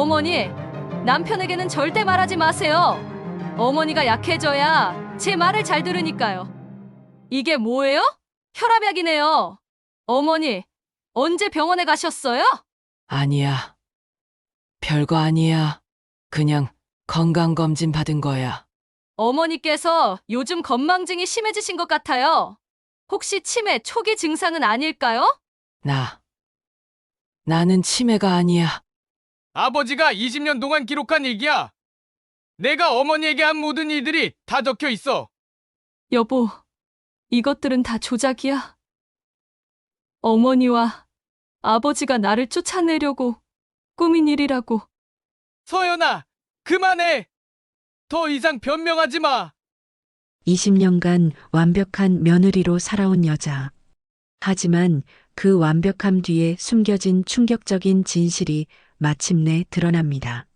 어머니, 남편에게는 절대 말하지 마세요. 어머니가 약해져야 제 말을 잘 들으니까요. 이게 뭐예요? 혈압약이네요. 어머니, 언제 병원에 가셨어요? 아니야. 별거 아니야. 그냥 건강검진 받은 거야. 어머니께서 요즘 건망증이 심해지신 것 같아요. 혹시 치매 초기 증상은 아닐까요? 나는 치매가 아니야. 아버지가 20년 동안 기록한 일기야. 내가 어머니에게 한 모든 일들이 다 적혀 있어. 여보, 이것들은 다 조작이야. 어머니와 아버지가 나를 쫓아내려고 꾸민 일이라고. 서연아, 그만해. 더 이상 변명하지 마. 20년간 완벽한 며느리로 살아온 여자. 하지만 그 완벽함 뒤에 숨겨진 충격적인 진실이 마침내 드러납니다.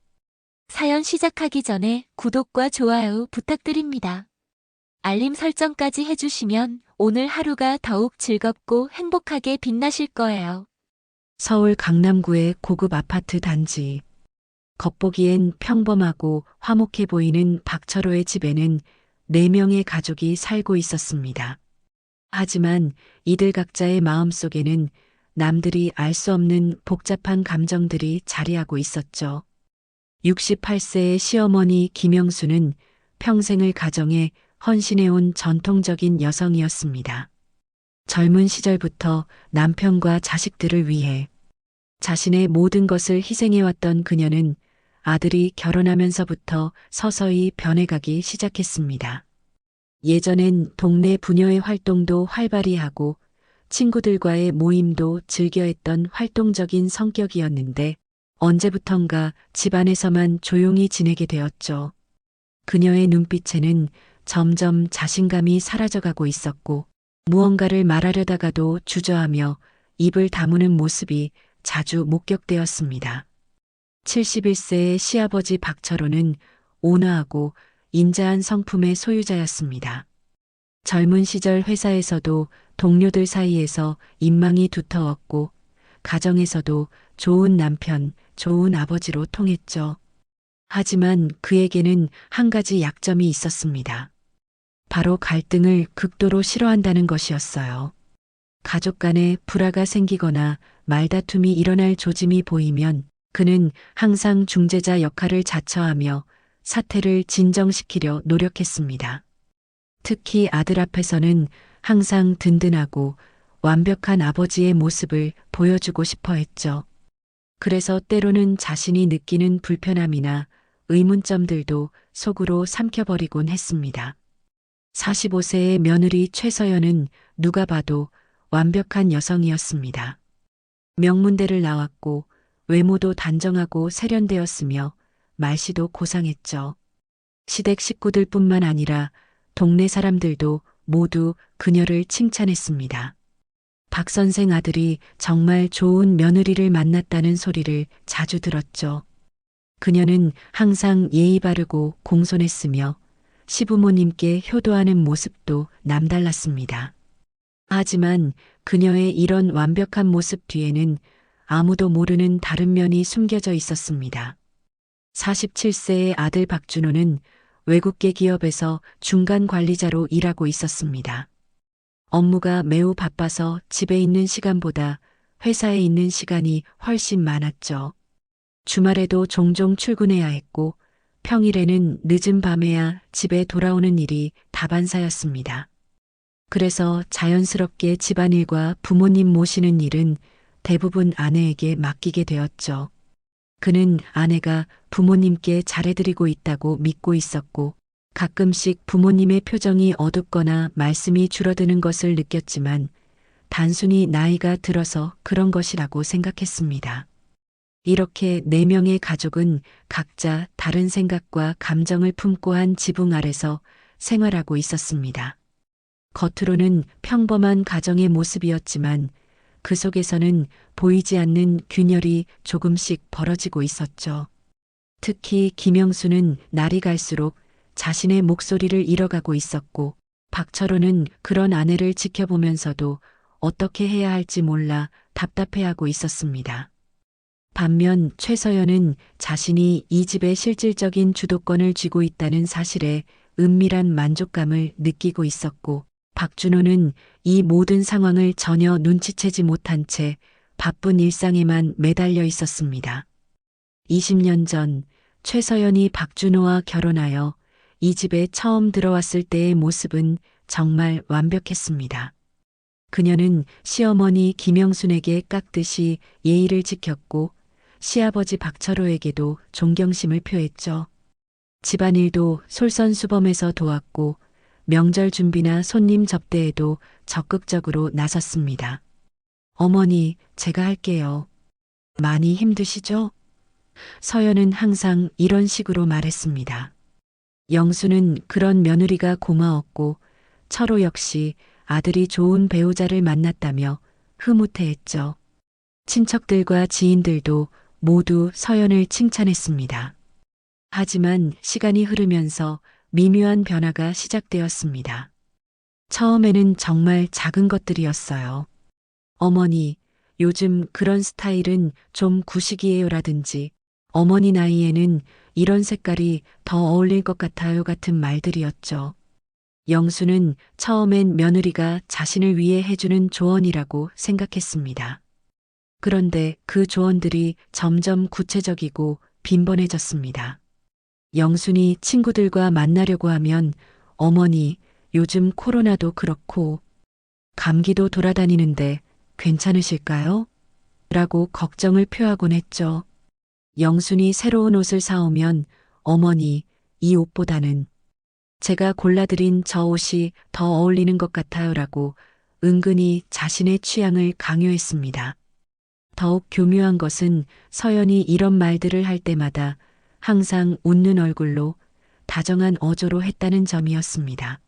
사연 시작하기 전에 구독과 좋아요 부탁드립니다. 알림 설정까지 해주시면 오늘 하루가 더욱 즐겁고 행복하게 빛나실 거예요. 서울 강남구의 고급 아파트 단지. 겉보기엔 평범하고 화목해 보이는 박철호의 집에는 4명의 가족이 살고 있었습니다. 하지만 이들 각자의 마음속에는 남들이 알 수 없는 복잡한 감정들이 자리하고 있었죠. 68세의 시어머니 김영수는 평생을 가정에 헌신해온 전통적인 여성이었습니다. 젊은 시절부터 남편과 자식들을 위해 자신의 모든 것을 희생해왔던 그녀는 아들이 결혼하면서부터 서서히 변해가기 시작했습니다. 예전엔 동네 부녀의 활동도 활발히 하고 친구들과의 모임도 즐겨 했던 활동적인 성격이었는데 언제부턴가 집안에서만 조용히 지내게 되었죠. 그녀의 눈빛에는 점점 자신감이 사라져가고 있었고 무언가를 말하려다가도 주저하며 입을 다무는 모습이 자주 목격되었습니다. 71세의 시아버지 박철호는 온화하고 인자한 성품의 소유자였습니다. 젊은 시절 회사에서도 동료들 사이에서 인망이 두터웠고 가정에서도 좋은 남편, 좋은 아버지로 통했죠. 하지만 그에게는 한 가지 약점이 있었습니다. 바로 갈등을 극도로 싫어한다는 것이었어요. 가족 간에 불화가 생기거나 말다툼이 일어날 조짐이 보이면 그는 항상 중재자 역할을 자처하며 사태를 진정시키려 노력했습니다. 특히 아들 앞에서는 항상 든든하고 완벽한 아버지의 모습을 보여주고 싶어 했죠. 그래서 때로는 자신이 느끼는 불편함이나 의문점들도 속으로 삼켜버리곤 했습니다. 45세의 며느리 최서연은 누가 봐도 완벽한 여성이었습니다. 명문대를 나왔고 외모도 단정하고 세련되었으며 말씨도 고상했죠. 시댁 식구들뿐만 아니라 동네 사람들도 모두 그녀를 칭찬했습니다. 박 선생 아들이 정말 좋은 며느리를 만났다는 소리를 자주 들었죠. 그녀는 항상 예의 바르고 공손했으며 시부모님께 효도하는 모습도 남달랐습니다. 하지만 그녀의 이런 완벽한 모습 뒤에는 아무도 모르는 다른 면이 숨겨져 있었습니다. 47세의 아들 박준호는 외국계 기업에서 중간 관리자로 일하고 있었습니다. 업무가 매우 바빠서 집에 있는 시간보다 회사에 있는 시간이 훨씬 많았죠. 주말에도 종종 출근해야 했고 평일에는 늦은 밤에야 집에 돌아오는 일이 다반사였습니다. 그래서 자연스럽게 집안일과 부모님 모시는 일은 대부분 아내에게 맡기게 되었죠. 그는 아내가 부모님께 잘해드리고 있다고 믿고 있었고 가끔씩 부모님의 표정이 어둡거나 말씀이 줄어드는 것을 느꼈지만 단순히 나이가 들어서 그런 것이라고 생각했습니다. 이렇게 4명의 가족은 각자 다른 생각과 감정을 품고 한 지붕 아래서 생활하고 있었습니다. 겉으로는 평범한 가정의 모습이었지만 그 속에서는 보이지 않는 균열이 조금씩 벌어지고 있었죠. 특히 김영수는 날이 갈수록 자신의 목소리를 잃어가고 있었고 박철호는 그런 아내를 지켜보면서도 어떻게 해야 할지 몰라 답답해하고 있었습니다. 반면 최서연은 자신이 이 집의 실질적인 주도권을 쥐고 있다는 사실에 은밀한 만족감을 느끼고 있었고, 박준호는 이 모든 상황을 전혀 눈치채지 못한 채 바쁜 일상에만 매달려 있었습니다. 20년 전 최서연이 박준호와 결혼하여 이 집에 처음 들어왔을 때의 모습은 정말 완벽했습니다. 그녀는 시어머니 김영순에게 깍듯이 예의를 지켰고 시아버지 박철호에게도 존경심을 표했죠. 집안일도 솔선수범해서 도왔고 명절 준비나 손님 접대에도 적극적으로 나섰습니다. 어머니, 제가 할게요. 많이 힘드시죠? 서연은 항상 이런 식으로 말했습니다. 영수는 그런 며느리가 고마웠고 철호 역시 아들이 좋은 배우자를 만났다며 흐뭇해했죠. 친척들과 지인들도 모두 서연을 칭찬했습니다. 하지만 시간이 흐르면서 미묘한 변화가 시작되었습니다. 처음에는 정말 작은 것들이었어요. 어머니, 요즘 그런 스타일은 좀 구식이에요라든지 어머니 나이에는 이런 색깔이 더 어울릴 것 같아요 같은 말들이었죠. 영수는 처음엔 며느리가 자신을 위해 해주는 조언이라고 생각했습니다. 그런데 그 조언들이 점점 구체적이고 빈번해졌습니다. 영순이 친구들과 만나려고 하면 어머니, 요즘 코로나도 그렇고 감기도 돌아다니는데 괜찮으실까요? 라고 걱정을 표하곤 했죠. 영순이 새로운 옷을 사오면 어머니, 이 옷보다는 제가 골라드린 저 옷이 더 어울리는 것 같아요 라고 은근히 자신의 취향을 강요했습니다. 더욱 교묘한 것은 서연이 이런 말들을 할 때마다 항상 웃는 얼굴로 다정한 어조로 했다는 점이었습니다.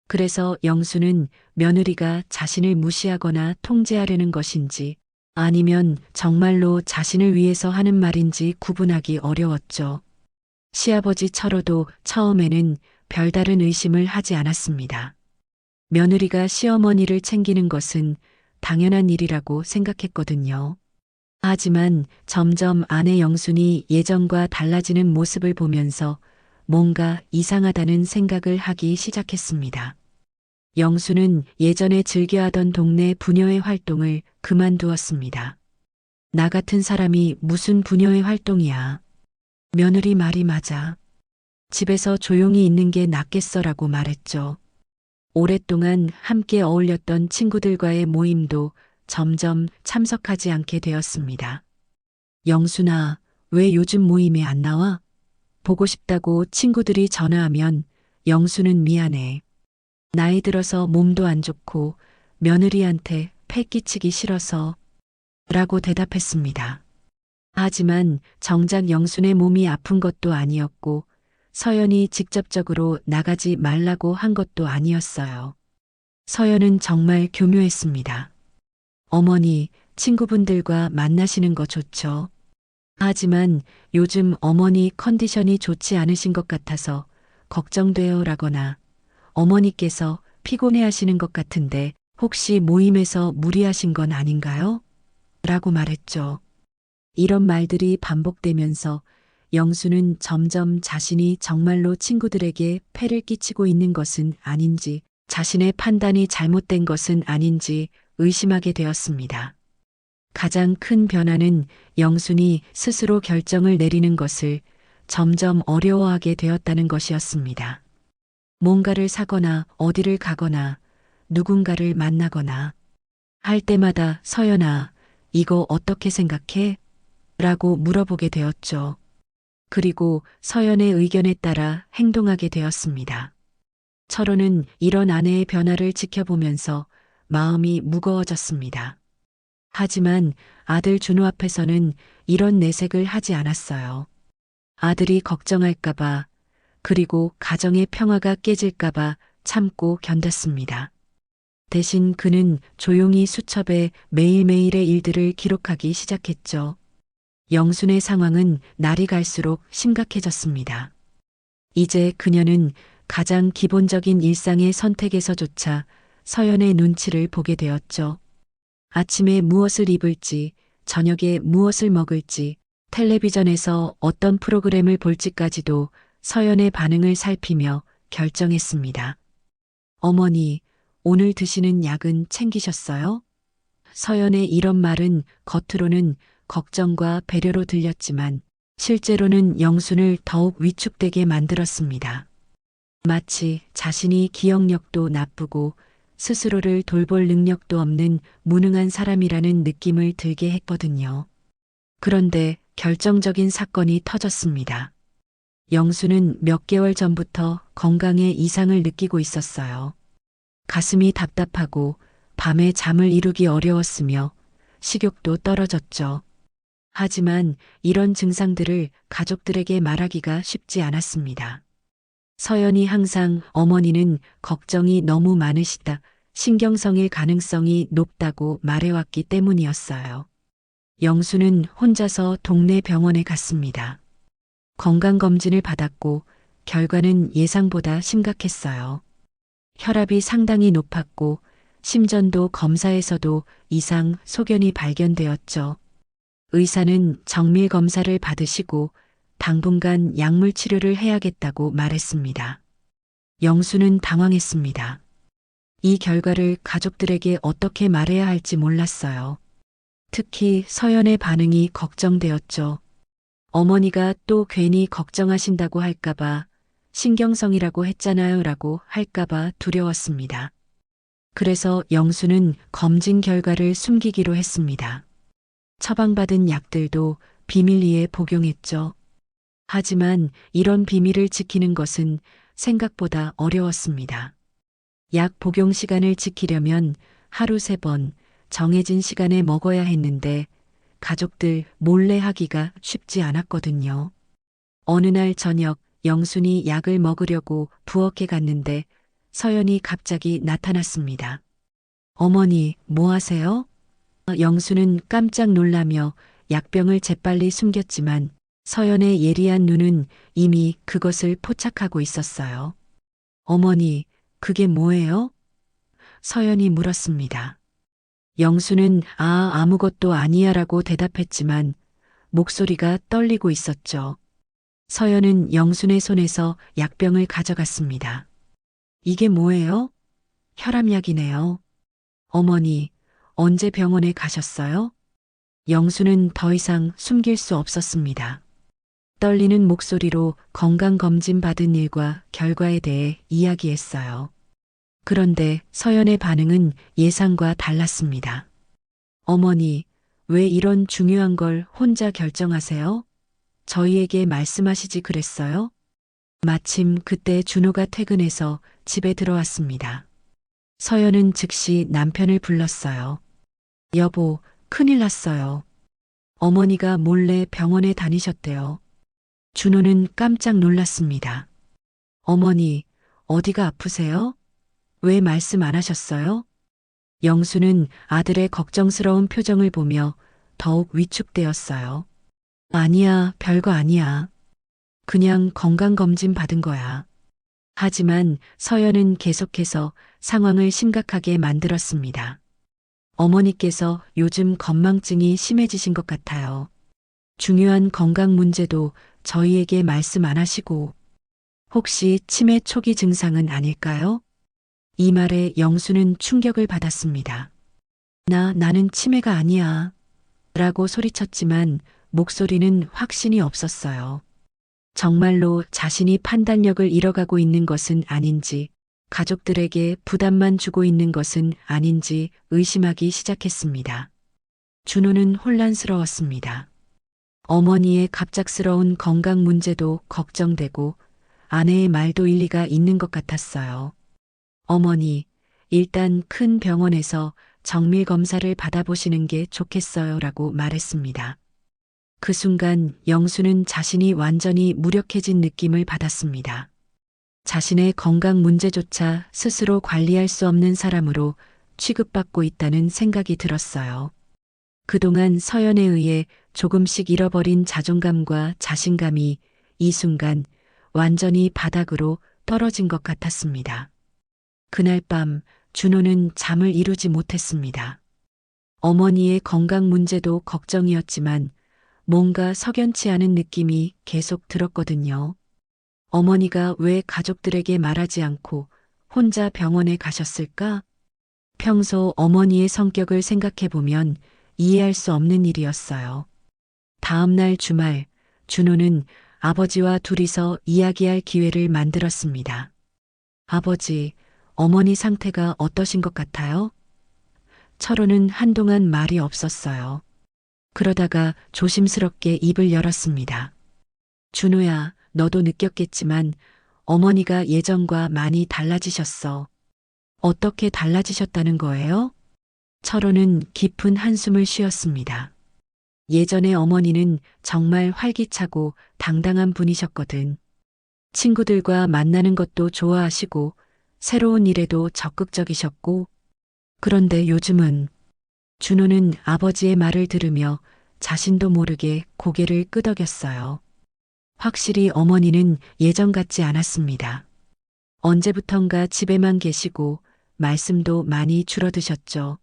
그래서 영수는 며느리가 자신을 무시하거나 통제하려는 것인지 아니면 정말로 자신을 위해서 하는 말인지 구분하기 어려웠죠. 시아버지 철호도 처음에는 별다른 의심을 하지 않았습니다. 며느리가 시어머니를 챙기는 것은 당연한 일이라고 생각했거든요. 하지만 점점 아내 영순이 예전과 달라지는 모습을 보면서 뭔가 이상하다는 생각을 하기 시작했습니다. 영수는 예전에 즐겨하던 동네 부녀회 활동을 그만두었습니다. 나 같은 사람이 무슨 부녀회 활동이야. 며느리 말이 맞아. 집에서 조용히 있는 게 낫겠어라고 말했죠. 오랫동안 함께 어울렸던 친구들과의 모임도 점점 참석하지 않게 되었습니다. 영순아, 왜 요즘 모임에 안 나와? 보고 싶다고 친구들이 전화하면 영수는 미안해. 나이 들어서 몸도 안 좋고 며느리한테 패 끼치기 싫어서 라고 대답했습니다. 하지만 정작 영순의 몸이 아픈 것도 아니었고 서연이 직접적으로 나가지 말라고 한 것도 아니었어요. 서연은 정말 교묘했습니다. 어머니, 친구분들과 만나시는 거 좋죠. 하지만 요즘 어머니 컨디션이 좋지 않으신 것 같아서 걱정돼요 라거나 어머니께서 피곤해 하시는 것 같은데 혹시 모임에서 무리하신 건 아닌가요? 라고 말했죠. 이런 말들이 반복되면서 영수는 점점 자신이 정말로 친구들에게 폐를 끼치고 있는 것은 아닌지 자신의 판단이 잘못된 것은 아닌지 의심하게 되었습니다. 가장 큰 변화는 영순이 스스로 결정을 내리는 것을 점점 어려워하게 되었다는 것이었습니다. 뭔가를 사거나 어디를 가거나 누군가를 만나거나 할 때마다 서연아, 이거 어떻게 생각해? 라고 물어보게 되었죠. 그리고 서연의 의견에 따라 행동하게 되었습니다. 철호는 이런 아내의 변화를 지켜보면서 마음이 무거워졌습니다. 하지만 아들 준호 앞에서는 이런 내색을 하지 않았어요. 아들이 걱정할까봐 그리고 가정의 평화가 깨질까봐 참고 견뎠습니다. 대신 그는 조용히 수첩에 매일매일의 일들을 기록하기 시작했죠. 영순의 상황은 날이 갈수록 심각해졌습니다. 이제 그녀는 가장 기본적인 일상의 선택에서조차 서연의 눈치를 보게 되었죠. 아침에 무엇을 입을지, 저녁에 무엇을 먹을지, 텔레비전에서 어떤 프로그램을 볼지까지도 서연의 반응을 살피며 결정했습니다. 어머니, 오늘 드시는 약은 챙기셨어요? 서연의 이런 말은 겉으로는 걱정과 배려로 들렸지만 실제로는 영순을 더욱 위축되게 만들었습니다. 마치 자신이 기억력도 나쁘고 스스로를 돌볼 능력도 없는 무능한 사람이라는 느낌을 들게 했거든요. 그런데 결정적인 사건이 터졌습니다. 영수는 몇 개월 전부터 건강에 이상을 느끼고 있었어요. 가슴이 답답하고 밤에 잠을 이루기 어려웠으며 식욕도 떨어졌죠. 하지만 이런 증상들을 가족들에게 말하기가 쉽지 않았습니다. 서연이 항상 어머니는 걱정이 너무 많으시다, 신경성일 가능성이 높다고 말해왔기 때문이었어요. 영수는 혼자서 동네 병원에 갔습니다. 건강검진을 받았고 결과는 예상보다 심각했어요. 혈압이 상당히 높았고 심전도 검사에서도 이상 소견이 발견되었죠. 의사는 정밀 검사를 받으시고 당분간 약물 치료를 해야겠다고 말했습니다. 영수는 당황했습니다. 이 결과를 가족들에게 어떻게 말해야 할지 몰랐어요. 특히 서연의 반응이 걱정되었죠. 어머니가 또 괜히 걱정하신다고 할까봐, 신경성이라고 했잖아요 라고 할까봐 두려웠습니다. 그래서 영수는 검진 결과를 숨기기로 했습니다. 처방받은 약들도 비밀리에 복용했죠. 하지만 이런 비밀을 지키는 것은 생각보다 어려웠습니다. 약 복용 시간을 지키려면 하루 3번 정해진 시간에 먹어야 했는데 가족들 몰래 하기가 쉽지 않았거든요. 어느 날 저녁 영순이 약을 먹으려고 부엌에 갔는데 서연이 갑자기 나타났습니다. 어머니, 뭐 하세요? 영수는 깜짝 놀라며 약병을 재빨리 숨겼지만 서연의 예리한 눈은 이미 그것을 포착하고 있었어요. 어머니, 그게 뭐예요? 서연이 물었습니다. 영수는 아무것도 아니야 라고 대답했지만 목소리가 떨리고 있었죠. 서연은 영순의 손에서 약병을 가져갔습니다. 이게 뭐예요? 혈압약이네요. 어머니, 언제 병원에 가셨어요? 영수는 더 이상 숨길 수 없었습니다. 떨리는 목소리로 건강검진 받은 일과 결과에 대해 이야기했어요. 그런데 서연의 반응은 예상과 달랐습니다. 어머니, 왜 이런 중요한 걸 혼자 결정하세요? 저희에게 말씀하시지 그랬어요? 마침 그때 준호가 퇴근해서 집에 들어왔습니다. 서연은 즉시 남편을 불렀어요. 여보, 큰일 났어요. 어머니가 몰래 병원에 다니셨대요. 준호는 깜짝 놀랐습니다. 어머니, 어디가 아프세요? 왜 말씀 안 하셨어요? 영수는 아들의 걱정스러운 표정을 보며 더욱 위축되었어요. 아니야, 별거 아니야. 그냥 건강검진 받은 거야. 하지만 서연은 계속해서 상황을 심각하게 만들었습니다. 어머니께서 요즘 건망증이 심해지신 것 같아요. 중요한 건강 문제도 저희에게 말씀 안 하시고 혹시 치매 초기 증상은 아닐까요? 이 말에 영수는 충격을 받았습니다. 나는 치매가 아니야. 라고 소리쳤지만 목소리는 확신이 없었어요. 정말로 자신이 판단력을 잃어가고 있는 것은 아닌지, 가족들에게 부담만 주고 있는 것은 아닌지 의심하기 시작했습니다. 준호는 혼란스러웠습니다. 어머니의 갑작스러운 건강 문제도 걱정되고 아내의 말도 일리가 있는 것 같았어요. 어머니, 일단 큰 병원에서 정밀 검사를 받아보시는 게 좋겠어요 라고 말했습니다. 그 순간 영수는 자신이 완전히 무력해진 느낌을 받았습니다. 자신의 건강 문제조차 스스로 관리할 수 없는 사람으로 취급받고 있다는 생각이 들었어요. 그동안 서연에 의해 조금씩 잃어버린 자존감과 자신감이 이 순간 완전히 바닥으로 떨어진 것 같았습니다. 그날 밤 준호는 잠을 이루지 못했습니다. 어머니의 건강 문제도 걱정이었지만 뭔가 석연치 않은 느낌이 계속 들었거든요. 어머니가 왜 가족들에게 말하지 않고 혼자 병원에 가셨을까? 평소 어머니의 성격을 생각해 보면 이해할 수 없는 일이었어요. 다음 날 주말, 준호는 아버지와 둘이서 이야기할 기회를 만들었습니다. 아버지, 어머니 상태가 어떠신 것 같아요? 철호는 한동안 말이 없었어요. 그러다가 조심스럽게 입을 열었습니다. 준호야, 너도 느꼈겠지만 어머니가 예전과 많이 달라지셨어. 어떻게 달라지셨다는 거예요? 철호는 깊은 한숨을 쉬었습니다. 예전에 어머니는 정말 활기차고 당당한 분이셨거든. 친구들과 만나는 것도 좋아하시고 새로운 일에도 적극적이셨고, 그런데 요즘은 준호는 아버지의 말을 들으며 자신도 모르게 고개를 끄덕였어요. 확실히 어머니는 예전 같지 않았습니다. 언제부턴가 집에만 계시고 말씀도 많이 줄어드셨죠.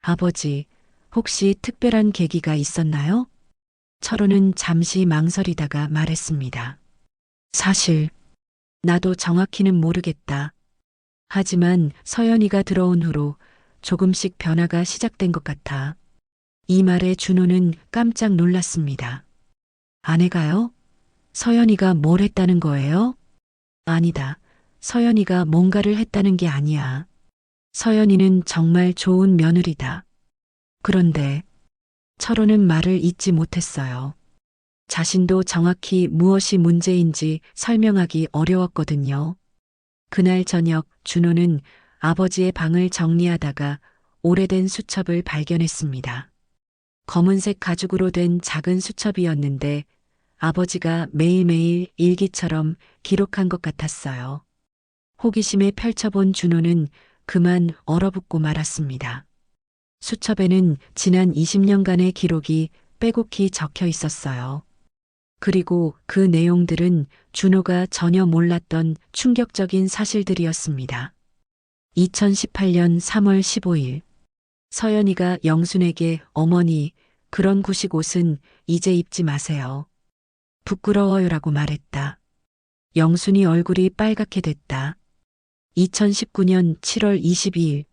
아버지, 혹시 특별한 계기가 있었나요? 철호는 잠시 망설이다가 말했습니다. 사실, 나도 정확히는 모르겠다. 하지만 서연이가 들어온 후로 조금씩 변화가 시작된 것 같아. 이 말에 준호는 깜짝 놀랐습니다. 아내가요? 서연이가 뭘 했다는 거예요? 아니다. 서연이가 뭔가를 했다는 게 아니야. 서연이는 정말 좋은 며느리다. 그런데 철호는 말을 잇지 못했어요. 자신도 정확히 무엇이 문제인지 설명하기 어려웠거든요. 그날 저녁 준호는 아버지의 방을 정리하다가 오래된 수첩을 발견했습니다. 검은색 가죽으로 된 작은 수첩이었는데 아버지가 매일매일 일기처럼 기록한 것 같았어요. 호기심에 펼쳐본 준호는 그만 얼어붙고 말았습니다. 수첩에는 지난 20년간의 기록이 빼곡히 적혀 있었어요. 그리고 그 내용들은 준호가 전혀 몰랐던 충격적인 사실들이었습니다. 2018년 3월 15일, 서연이가 영순에게 어머니, 그런 구식 옷은 이제 입지 마세요. 부끄러워요라고 말했다. 영순이 얼굴이 빨갛게 됐다. 2019년 7월 22일,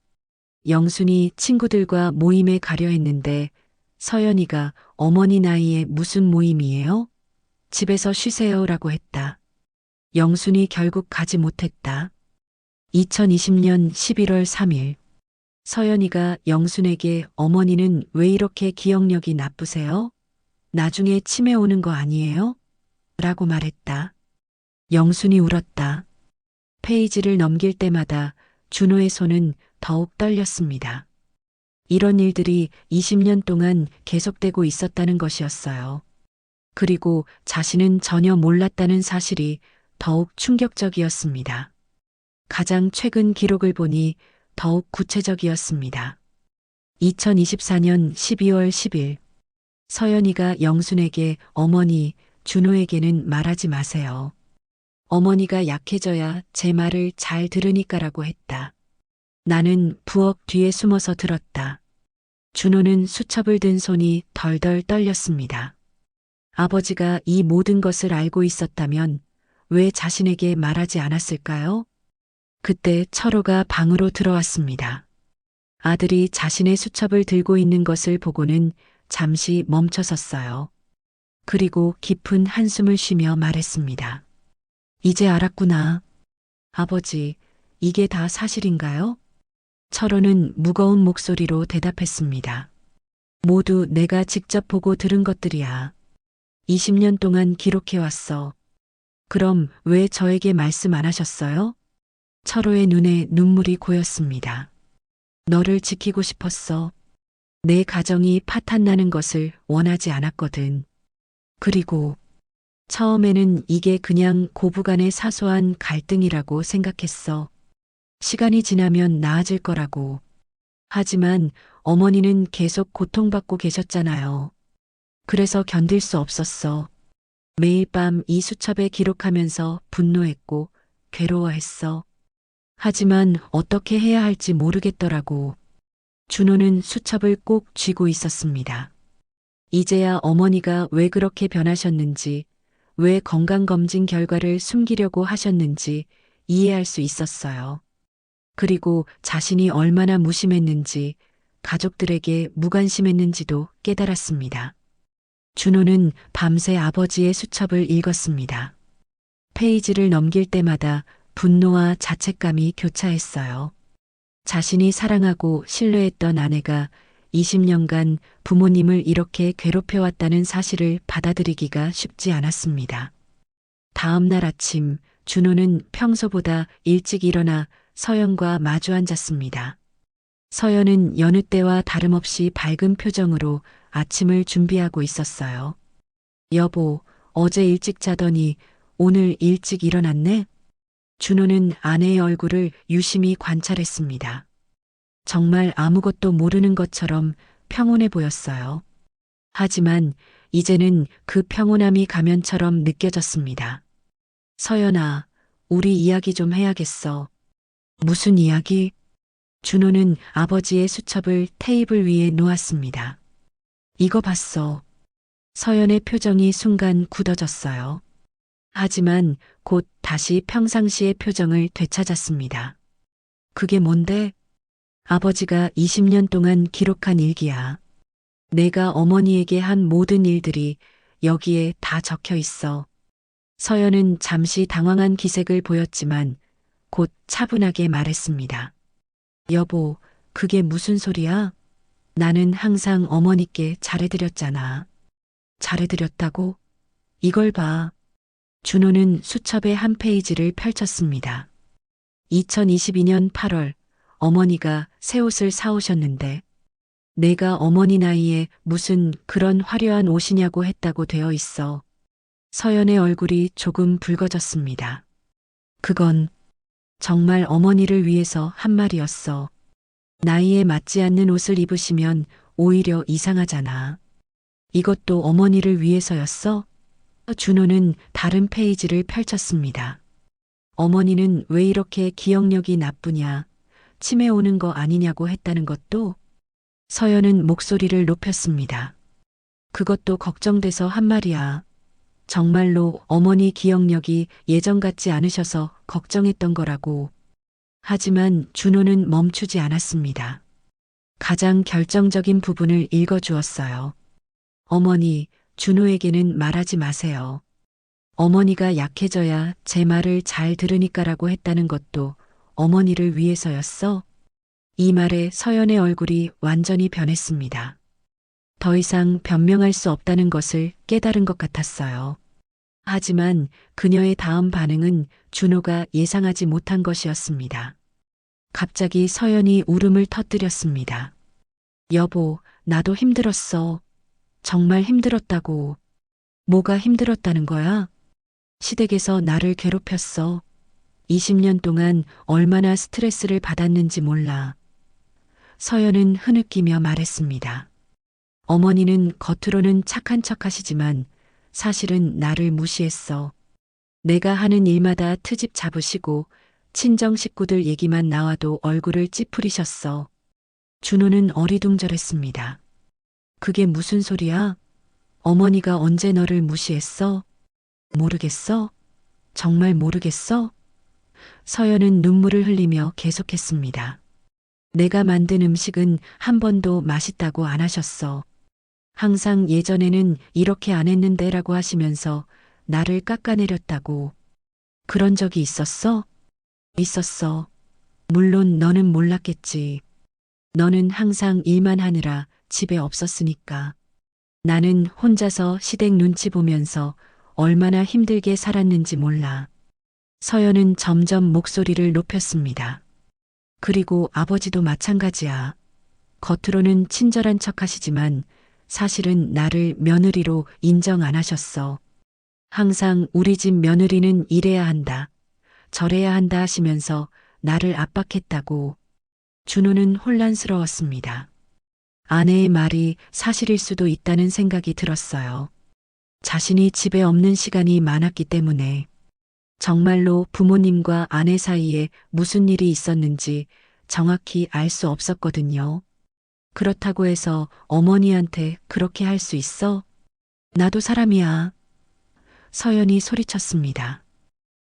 영순이 친구들과 모임에 가려 했는데 서연이가 어머니 나이에 무슨 모임이에요? 집에서 쉬세요라고 했다. 영순이 결국 가지 못했다. 2020년 11월 3일, 서연이가 영순에게 어머니는 왜 이렇게 기억력이 나쁘세요? 나중에 치매 오는 거 아니에요? 라고 말했다. 영순이 울었다. 페이지를 넘길 때마다 준호의 손은 더욱 떨렸습니다. 이런 일들이 20년 동안 계속되고 있었다는 것이었어요. 그리고 자신은 전혀 몰랐다는 사실이 더욱 충격적이었습니다. 가장 최근 기록을 보니 더욱 구체적이었습니다. 2024년 12월 10일, 서연이가 영순에게 어머니, 준호에게는 말하지 마세요. 어머니가 약해져야 제 말을 잘 들으니까라고 했다. 나는 부엌 뒤에 숨어서 들었다. 준호는 수첩을 든 손이 덜덜 떨렸습니다. 아버지가 이 모든 것을 알고 있었다면 왜 자신에게 말하지 않았을까요? 그때 철호가 방으로 들어왔습니다. 아들이 자신의 수첩을 들고 있는 것을 보고는 잠시 멈춰섰어요. 그리고 깊은 한숨을 쉬며 말했습니다. 이제 알았구나. 아버지, 이게 다 사실인가요? 철호는 무거운 목소리로 대답했습니다. 모두 내가 직접 보고 들은 것들이야. 20년 동안 기록해왔어. 그럼 왜 저에게 말씀 안 하셨어요? 철호의 눈에 눈물이 고였습니다. 너를 지키고 싶었어. 내 가정이 파탄나는 것을 원하지 않았거든. 그리고 처음에는 이게 그냥 고부간의 사소한 갈등이라고 생각했어. 시간이 지나면 나아질 거라고. 하지만 어머니는 계속 고통받고 계셨잖아요. 그래서 견딜 수 없었어. 매일 밤 이 수첩에 기록하면서 분노했고 괴로워했어. 하지만 어떻게 해야 할지 모르겠더라고. 준호는 수첩을 꼭 쥐고 있었습니다. 이제야 어머니가 왜 그렇게 변하셨는지, 왜 건강검진 결과를 숨기려고 하셨는지 이해할 수 있었어요. 그리고 자신이 얼마나 무심했는지, 가족들에게 무관심했는지도 깨달았습니다. 준호는 밤새 아버지의 수첩을 읽었습니다. 페이지를 넘길 때마다 분노와 자책감이 교차했어요. 자신이 사랑하고 신뢰했던 아내가 20년간 부모님을 이렇게 괴롭혀왔다는 사실을 받아들이기가 쉽지 않았습니다. 다음 날 아침, 준호는 평소보다 일찍 일어나 서연과 마주 앉았습니다. 서연은 여느 때와 다름없이 밝은 표정으로 아침을 준비하고 있었어요. 여보, 어제 일찍 자더니 오늘 일찍 일어났네? 준호는 아내의 얼굴을 유심히 관찰했습니다. 정말 아무것도 모르는 것처럼 평온해 보였어요. 하지만 이제는 그 평온함이 가면처럼 느껴졌습니다. 서연아, 우리 이야기 좀 해야겠어. 무슨 이야기? 준호는 아버지의 수첩을 테이블 위에 놓았습니다. 이거 봤어. 서연의 표정이 순간 굳어졌어요. 하지만 곧 다시 평상시의 표정을 되찾았습니다. 그게 뭔데? 아버지가 20년 동안 기록한 일기야. 내가 어머니에게 한 모든 일들이 여기에 다 적혀 있어. 서연은 잠시 당황한 기색을 보였지만 곧 차분하게 말했습니다. 여보, 그게 무슨 소리야? 나는 항상 어머니께 잘해드렸잖아. 잘해드렸다고? 이걸 봐. 준호는 수첩의 한 페이지를 펼쳤습니다. 2022년 8월 어머니가 새 옷을 사오셨는데 내가 어머니 나이에 무슨 그런 화려한 옷이냐고 했다고 되어 있어. 서연의 얼굴이 조금 붉어졌습니다. 그건 정말 어머니를 위해서 한 말이었어. 나이에 맞지 않는 옷을 입으시면 오히려 이상하잖아. 이것도 어머니를 위해서였어? 준호는 다른 페이지를 펼쳤습니다. 어머니는 왜 이렇게 기억력이 나쁘냐, 치매 오는 거 아니냐고 했다는 것도? 서연은 목소리를 높였습니다. 그것도 걱정돼서 한 말이야. 정말로 어머니 기억력이 예전 같지 않으셔서 걱정했던 거라고. 하지만 준호는 멈추지 않았습니다. 가장 결정적인 부분을 읽어주었어요. 어머니, 준호에게는 말하지 마세요. 어머니가 약해져야 제 말을 잘 들으니까라고 했다는 것도 어머니를 위해서였어. 이 말에 서연의 얼굴이 완전히 변했습니다. 더 이상 변명할 수 없다는 것을 깨달은 것 같았어요. 하지만 그녀의 다음 반응은 준호가 예상하지 못한 것이었습니다. 갑자기 서연이 울음을 터뜨렸습니다. 여보, 나도 힘들었어. 정말 힘들었다고. 뭐가 힘들었다는 거야? 시댁에서 나를 괴롭혔어. 20년 동안 얼마나 스트레스를 받았는지 몰라. 서연은 흐느끼며 말했습니다. 어머니는 겉으로는 착한 척 하시지만 사실은 나를 무시했어. 내가 하는 일마다 트집 잡으시고 친정 식구들 얘기만 나와도 얼굴을 찌푸리셨어. 준호는 어리둥절했습니다. 그게 무슨 소리야? 어머니가 언제 너를 무시했어? 모르겠어? 정말 모르겠어? 서연은 눈물을 흘리며 계속했습니다. 내가 만든 음식은 한 번도 맛있다고 안 하셨어. 항상 예전에는 이렇게 안 했는데라고 하시면서 나를 깎아내렸다고. 그런 적이 있었어? 있었어. 물론 너는 몰랐겠지. 너는 항상 일만 하느라 집에 없었으니까. 나는 혼자서 시댁 눈치 보면서 얼마나 힘들게 살았는지 몰라. 서연은 점점 목소리를 높였습니다. 그리고 아버지도 마찬가지야. 겉으로는 친절한 척 하시지만 사실은 나를 며느리로 인정 안 하셨어. 항상 우리 집 며느리는 이래야 한다, 저래야 한다 하시면서 나를 압박했다고. 준호는 혼란스러웠습니다. 아내의 말이 사실일 수도 있다는 생각이 들었어요. 자신이 집에 없는 시간이 많았기 때문에. 정말로 부모님과 아내 사이에 무슨 일이 있었는지 정확히 알 수 없었거든요. 그렇다고 해서 어머니한테 그렇게 할 수 있어? 나도 사람이야. 서연이 소리쳤습니다.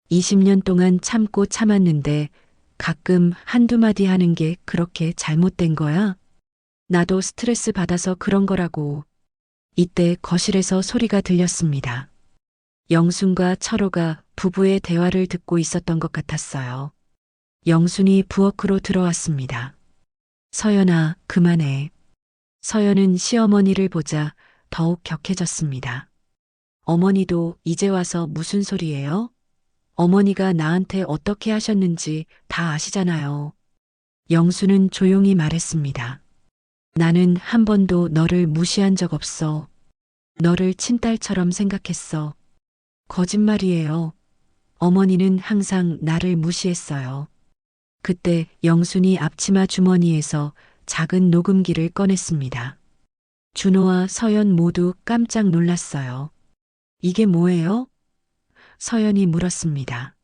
20년 동안 참고 참았는데 가끔 한두 마디 하는 게 그렇게 잘못된 거야? 나도 스트레스 받아서 그런 거라고. 이때 거실에서 소리가 들렸습니다. 영순과 철호가 부부의 대화를 듣고 있었던 것 같았어요. 영순이 부엌으로 들어왔습니다. 서연아, 그만해. 서연은 시어머니를 보자 더욱 격해졌습니다. 어머니도 이제 와서 무슨 소리예요? 어머니가 나한테 어떻게 하셨는지 다 아시잖아요. 영수는 조용히 말했습니다. 나는 한 번도 너를 무시한 적 없어. 너를 친딸처럼 생각했어. 거짓말이에요. 어머니는 항상 나를 무시했어요. 그때 영순이 앞치마 주머니에서 작은 녹음기를 꺼냈습니다. 준호와 서연 모두 깜짝 놀랐어요. 이게 뭐예요? 서연이 물었습니다.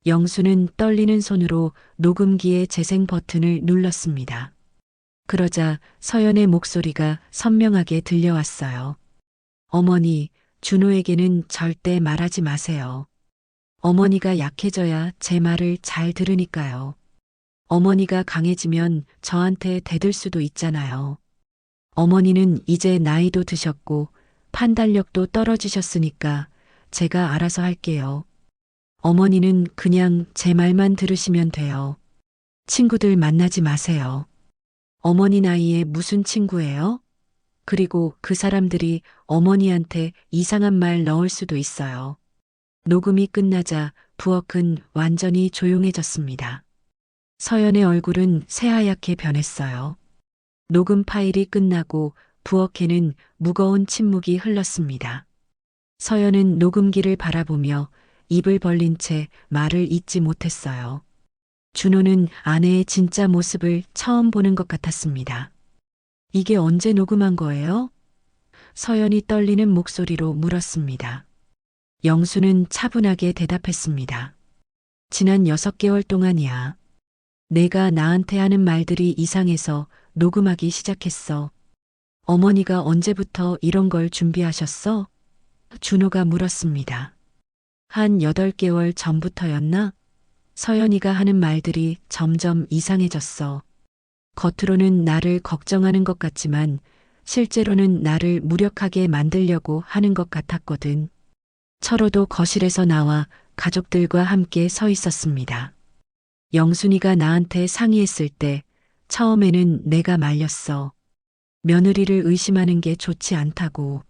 영수는 떨리는 손으로 녹음기의 재생 버튼을 눌렀습니다. 그러자 서연의 목소리가 선명하게 들려왔어요. 어머니, 준호에게는 절대 말하지 마세요. 어머니가 약해져야 제 말을 잘 들으니까요. 어머니가 강해지면 저한테 대들 수도 있잖아요. 어머니는 이제 나이도 드셨고 판단력도 떨어지셨으니까 제가 알아서 할게요. 어머니는 그냥 제 말만 들으시면 돼요. 친구들 만나지 마세요. 어머니 나이에 무슨 친구예요? 그리고 그 사람들이 어머니한테 이상한 말 넣을 수도 있어요. 녹음이 끝나자 부엌은 완전히 조용해졌습니다. 서연의 얼굴은 새하얗게 변했어요. 녹음 파일이 끝나고 부엌에는 무거운 침묵이 흘렀습니다. 서연은 녹음기를 바라보며 입을 벌린 채 말을 잇지 못했어요. 준호는 아내의 진짜 모습을 처음 보는 것 같았습니다. 이게 언제 녹음한 거예요? 서연이 떨리는 목소리로 물었습니다. 영수는 차분하게 대답했습니다. 지난 6개월 동안이야. 내가 나한테 하는 말들이 이상해서 녹음하기 시작했어. 어머니가 언제부터 이런 걸 준비하셨어? 준호가 물었습니다. 한 8개월 전부터였나? 서연이가 하는 말들이 점점 이상해졌어. 겉으로는 나를 걱정하는 것 같지만 실제로는 나를 무력하게 만들려고 하는 것 같았거든. 철호도 거실에서 나와 가족들과 함께 서 있었습니다. 영순이가 나한테 상의했을 때 처음에는 내가 말렸어. 며느리를 의심하는 게 좋지 않다고.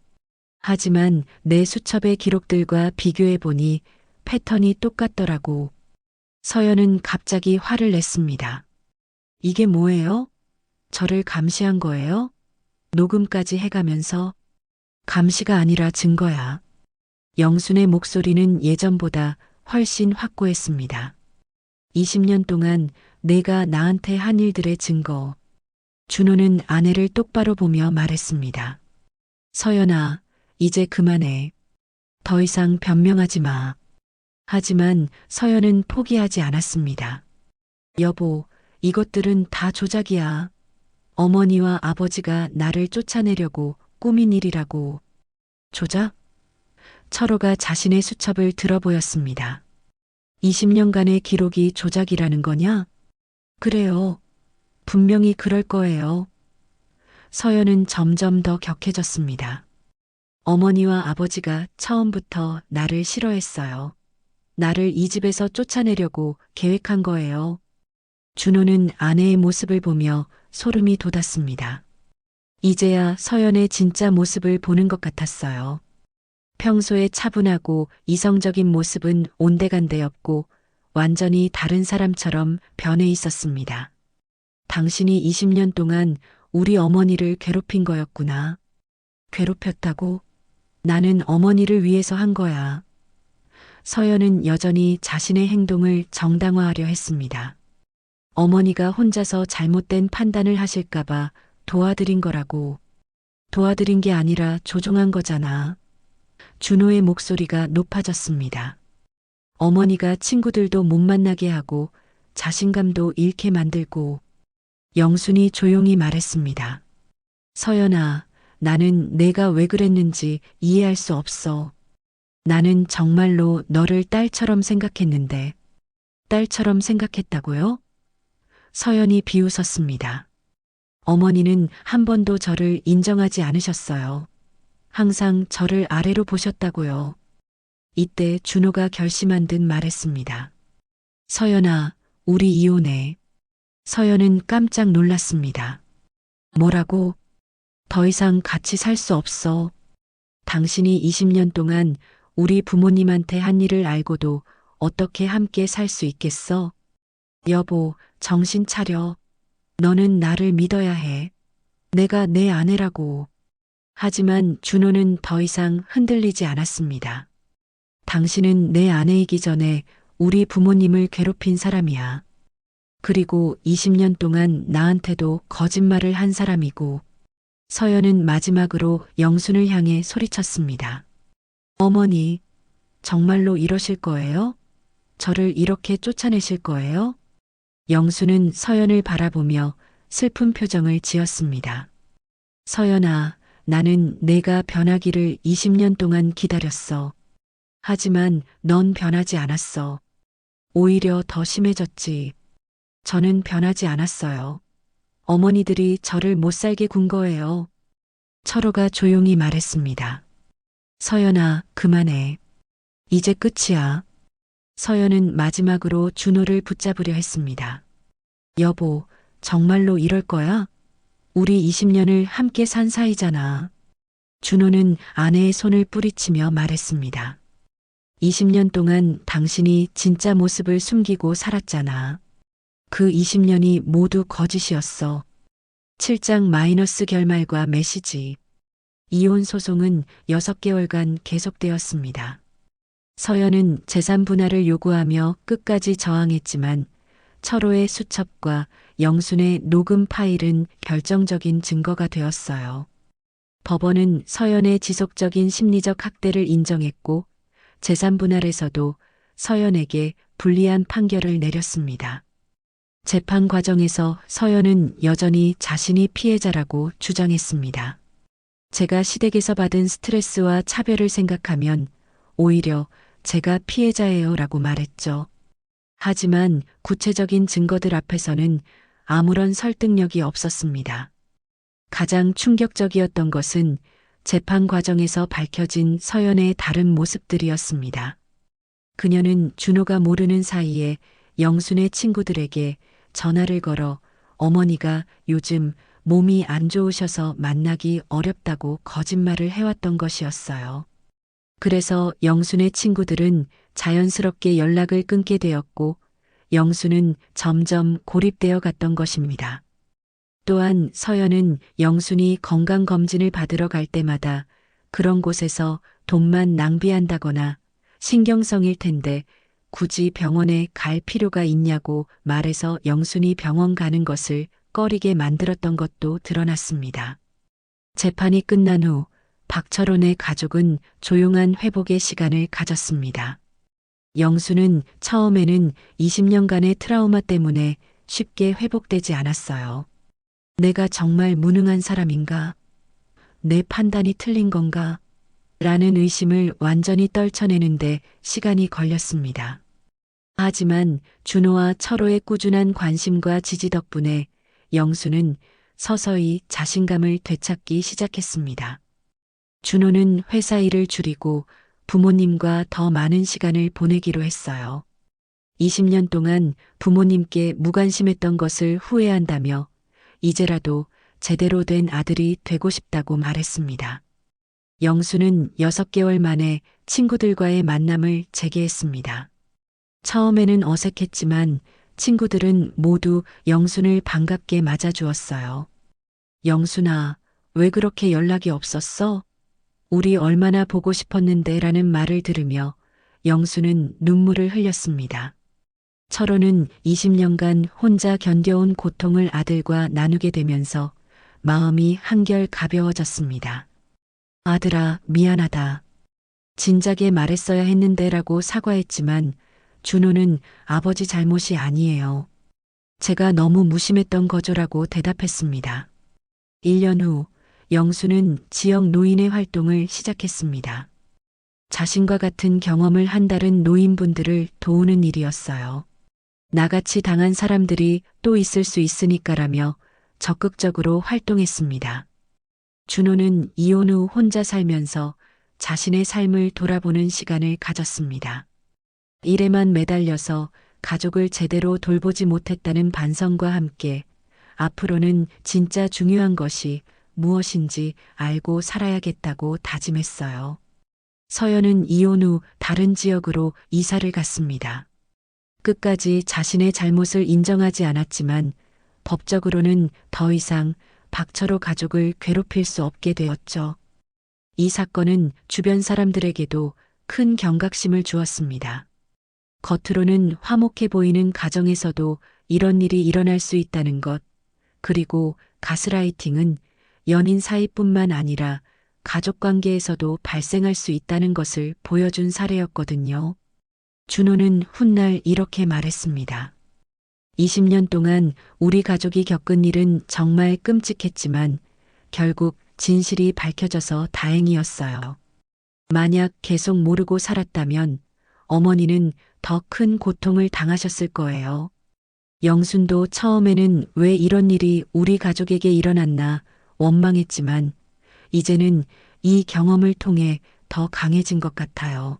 하지만 내 수첩의 기록들과 비교해보니 패턴이 똑같더라고. 서연은 갑자기 화를 냈습니다. 이게 뭐예요? 저를 감시한 거예요? 녹음까지 해가면서. 감시가 아니라 증거야. 영순의 목소리는 예전보다 훨씬 확고했습니다. 20년 동안 내가 나한테 한 일들의 증거. 준호는 아내를 똑바로 보며 말했습니다. 서연아, 이제 그만해. 더 이상 변명하지 마. 하지만 서연은 포기하지 않았습니다. 여보, 이것들은 다 조작이야. 어머니와 아버지가 나를 쫓아내려고 꾸민 일이라고. 조작? 철호가 자신의 수첩을 들어보였습니다. 20년간의 기록이 조작이라는 거냐? 그래요. 분명히 그럴 거예요. 서연은 점점 더 격해졌습니다. 어머니와 아버지가 처음부터 나를 싫어했어요. 나를 이 집에서 쫓아내려고 계획한 거예요. 준호는 아내의 모습을 보며 소름이 돋았습니다. 이제야 서연의 진짜 모습을 보는 것 같았어요. 평소에 차분하고 이성적인 모습은 온데간데였고 완전히 다른 사람처럼 변해 있었습니다. 당신이 20년 동안 우리 어머니를 괴롭힌 거였구나. 괴롭혔다고? 나는 어머니를 위해서 한 거야. 서연은 여전히 자신의 행동을 정당화하려 했습니다. 어머니가 혼자서 잘못된 판단을 하실까봐 도와드린 거라고. 도와드린 게 아니라 조종한 거잖아. 준호의 목소리가 높아졌습니다. 어머니가 친구들도 못 만나게 하고 자신감도 잃게 만들고 영순이 조용히 말했습니다. 서연아, 나는 내가 왜 그랬는지 이해할 수 없어. 나는 정말로 너를 딸처럼 생각했는데. 딸처럼 생각했다고요? 서연이 비웃었습니다. 어머니는 한 번도 저를 인정하지 않으셨어요. 항상 저를 아래로 보셨다고요. 이때 준호가 결심한 듯 말했습니다. 서연아, 우리 이혼해. 서연은 깜짝 놀랐습니다. 뭐라고? 더 이상 같이 살 수 없어. 당신이 20년 동안 우리 부모님한테 한 일을 알고도 어떻게 함께 살 수 있겠어? 여보, 정신 차려. 너는 나를 믿어야 해. 내가 내 아내라고. 하지만 준호는 더 이상 흔들리지 않았습니다. 당신은 내 아내이기 전에 우리 부모님을 괴롭힌 사람이야. 그리고 20년 동안 나한테도 거짓말을 한 사람이고. 서연은 마지막으로 영순을 향해 소리쳤습니다. 어머니, 정말로 이러실 거예요? 저를 이렇게 쫓아내실 거예요? 영순은 서연을 바라보며 슬픈 표정을 지었습니다. 서연아, 나는 내가 변하기를 20년 동안 기다렸어. 하지만 넌 변하지 않았어. 오히려 더 심해졌지. 저는 변하지 않았어요. 어머니들이 저를 못 살게 군 거예요. 철호가 조용히 말했습니다. 서연아, 그만해. 이제 끝이야. 서연은 마지막으로 준호를 붙잡으려 했습니다. 여보, 정말로 이럴 거야? 우리 20년을 함께 산 사이잖아. 준호는 아내의 손을 뿌리치며 말했습니다. 20년 동안 당신이 진짜 모습을 숨기고 살았잖아. 그 20년이 모두 거짓이었어. 7장 마이너스 결말과 메시지. 이혼 소송은 6개월간 계속되었습니다. 서연은 재산 분할을 요구하며 끝까지 저항했지만 철호의 수첩과 영순의 녹음 파일은 결정적인 증거가 되었어요. 법원은 서연의 지속적인 심리적 학대를 인정했고 재산 분할에서도 서연에게 불리한 판결을 내렸습니다. 재판 과정에서 서연은 여전히 자신이 피해자라고 주장했습니다. 제가 시댁에서 받은 스트레스와 차별을 생각하면 오히려 제가 피해자예요 라고 말했죠. 하지만 구체적인 증거들 앞에서는 아무런 설득력이 없었습니다. 가장 충격적이었던 것은 재판 과정에서 밝혀진 서연의 다른 모습들이었습니다. 그녀는 준호가 모르는 사이에 영순의 친구들에게 전화를 걸어 어머니가 요즘 몸이 안 좋으셔서 만나기 어렵다고 거짓말을 해왔던 것이었어요. 그래서 영순의 친구들은 자연스럽게 연락을 끊게 되었고 영순은 점점 고립되어 갔던 것입니다. 또한 서연은 영순이 건강검진을 받으러 갈 때마다 그런 곳에서 돈만 낭비한다거나 신경성일 텐데 굳이 병원에 갈 필요가 있냐고 말해서 영순이 병원 가는 것을 꺼리게 만들었던 것도 드러났습니다. 재판이 끝난 후 박철원의 가족은 조용한 회복의 시간을 가졌습니다. 영순은 처음에는 20년간의 트라우마 때문에 쉽게 회복되지 않았어요. 내가 정말 무능한 사람인가? 내 판단이 틀린 건가? 라는 의심을 완전히 떨쳐내는데 시간이 걸렸습니다. 하지만 준호와 철호의 꾸준한 관심과 지지 덕분에 영수는 서서히 자신감을 되찾기 시작했습니다. 준호는 회사 일을 줄이고 부모님과 더 많은 시간을 보내기로 했어요. 20년 동안 부모님께 무관심했던 것을 후회한다며 이제라도 제대로 된 아들이 되고 싶다고 말했습니다. 영수는 6개월 만에 친구들과의 만남을 재개했습니다. 처음에는 어색했지만 친구들은 모두 영순을 반갑게 맞아주었어요. 영순아, 왜 그렇게 연락이 없었어? 우리 얼마나 보고 싶었는데 라는 말을 들으며 영수는 눈물을 흘렸습니다. 철호는 20년간 혼자 견뎌온 고통을 아들과 나누게 되면서 마음이 한결 가벼워졌습니다. 아들아, 미안하다. 진작에 말했어야 했는데 라고 사과했지만 준호는 아버지 잘못이 아니에요. 제가 너무 무심했던 거죠라고 대답했습니다. 1년 후 영수는 지역 노인의 활동을 시작했습니다. 자신과 같은 경험을 한 다른 노인분들을 도우는 일이었어요. 나같이 당한 사람들이 또 있을 수 있으니까라며 적극적으로 활동했습니다. 준호는 이혼 후 혼자 살면서 자신의 삶을 돌아보는 시간을 가졌습니다. 일에만 매달려서 가족을 제대로 돌보지 못했다는 반성과 함께 앞으로는 진짜 중요한 것이 무엇인지 알고 살아야겠다고 다짐했어요. 서연은 이혼 후 다른 지역으로 이사를 갔습니다. 끝까지 자신의 잘못을 인정하지 않았지만 법적으로는 더 이상 박철호 가족을 괴롭힐 수 없게 되었죠. 이 사건은 주변 사람들에게도 큰 경각심을 주었습니다. 겉으로는 화목해 보이는 가정에서도 이런 일이 일어날 수 있다는 것, 그리고 가스라이팅은 연인 사이뿐만 아니라 가족 관계에서도 발생할 수 있다는 것을 보여준 사례였거든요. 준호는 훗날 이렇게 말했습니다. 20년 동안 우리 가족이 겪은 일은 정말 끔찍했지만 결국 진실이 밝혀져서 다행이었어요. 만약 계속 모르고 살았다면 어머니는 더 큰 고통을 당하셨을 거예요. 영순도 처음에는 왜 이런 일이 우리 가족에게 일어났나 원망했지만 이제는 이 경험을 통해 더 강해진 것 같아요.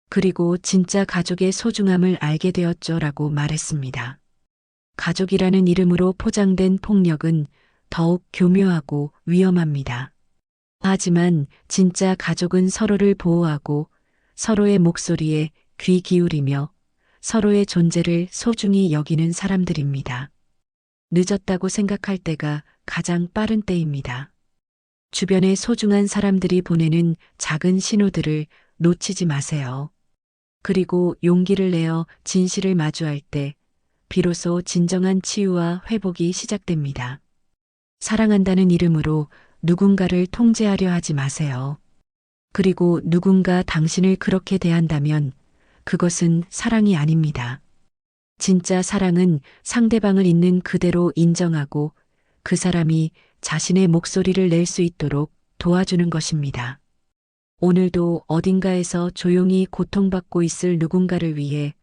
그리고 진짜 가족의 소중함을 알게 되었죠라고 말했습니다. 가족이라는 이름으로 포장된 폭력은 더욱 교묘하고 위험합니다. 하지만 진짜 가족은 서로를 보호하고 서로의 목소리에 귀 기울이며 서로의 존재를 소중히 여기는 사람들입니다. 늦었다고 생각할 때가 가장 빠른 때입니다. 주변에 소중한 사람들이 보내는 작은 신호들을 놓치지 마세요. 그리고 용기를 내어 진실을 마주할 때 비로소 진정한 치유와 회복이 시작됩니다. 사랑한다는 이름으로 누군가를 통제하려 하지 마세요. 그리고 누군가 당신을 그렇게 대한다면 그것은 사랑이 아닙니다. 진짜 사랑은 상대방을 있는 그대로 인정하고 그 사람이 자신의 목소리를 낼 수 있도록 도와주는 것입니다. 오늘도 어딘가에서 조용히 고통받고 있을 누군가를 위해,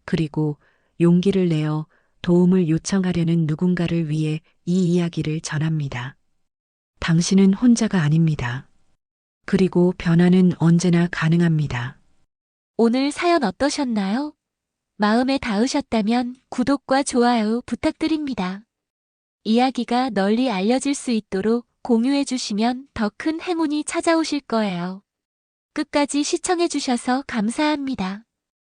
그리고 용기를 내어 도움을 요청하려는 누군가를 위해 이 이야기를 전합니다. 당신은 혼자가 아닙니다. 그리고 변화는 언제나 가능합니다. 오늘 사연 어떠셨나요? 마음에 닿으셨다면 구독과 좋아요 부탁드립니다. 이야기가 널리 알려질 수 있도록 공유해 주시면 더 큰 행운이 찾아오실 거예요. 끝까지 시청해 주셔서 감사합니다.